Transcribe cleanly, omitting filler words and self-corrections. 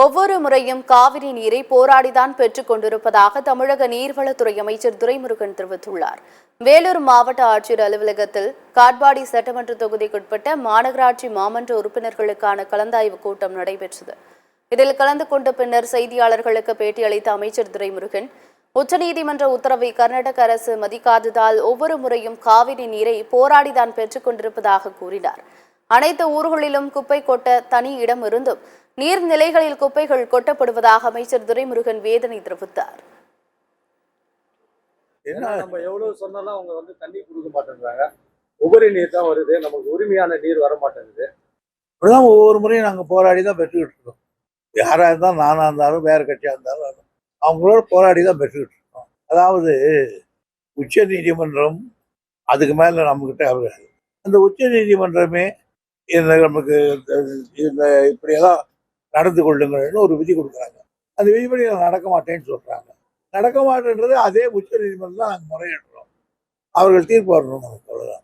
ஒவ்வொரு முறையும் காவிரி நீரை போராடிதான் பெற்றுக் கொண்டிருப்பதாக தமிழக நீர்வளத்துறை அமைச்சர் துரைமுருகன் தெரிவித்துள்ளார். வேலூர் மாவட்ட ஆட்சியர் அலுவலகத்தில் காட்பாடி சட்டமன்ற தொகுதிக்குட்பட்ட மாநகராட்சி மாமன்ற உறுப்பினர்களுக்கான கலந்தாய்வு கூட்டம் நடைபெற்றது. இதில் கலந்து கொண்ட பின்னர் செய்தியாளர்களுக்கு பேட்டியளித்த அமைச்சர் துரைமுருகன், உச்சநீதிமன்ற உத்தரவை கர்நாடக அரசு மதிக்காததால் ஒவ்வொரு முறையும் காவிரி நீரை போராடிதான் பெற்றுக் கொண்டிருப்பதாக கூறினார். அனைத்து ஊர்களிலும் குப்பை கொட்ட தனி இடம் இருந்தும் நீர்நிலைகளில் குப்பைகள் கொட்டப்படுவதாக அமைச்சர் துரைமுருகன் வேதனை தெரிவித்தார். நம்ம எவ்வளவு சொன்னாலும் அவங்க தண்ணி கொடுக்க மாட்டேங்கிறாங்க. உபரி நீர் தான் வருது, நமக்கு உரிமையான நீர் வர மாட்டேங்குது. இப்படிதான் ஒவ்வொரு முறையும் நாங்கள் போராடி தான் பெற்றுக்கிட்டு இருக்கோம். யாராக இருந்தாலும், நானாக இருந்தாலும், வேறு கட்சியாக இருந்தாலும் அவங்களோட போராடி தான் பெற்றுக்கிட்டு இருக்கோம். அதாவது உச்ச நீதிமன்றம் அதுக்கு மேலே நம்மக்கிட்ட அவர்கள் அந்த உச்ச நீதிமன்றமே நமக்கு இந்த இப்படியெல்லாம் நடந்து கொள்ளுங்கள்னு ஒரு விதி கொடுக்குறாங்க. அந்த விதிப்படி நடக்க மாட்டேன்னு சொல்கிறாங்க. நடக்க மாட்டேன்றது அதே உச்ச நீதிமன்றம் தான் நாங்கள் முறையிடுறோம். அவர்கள் தீர்ப்பு வரணும் நமக்கு, அவ்வளோதான்.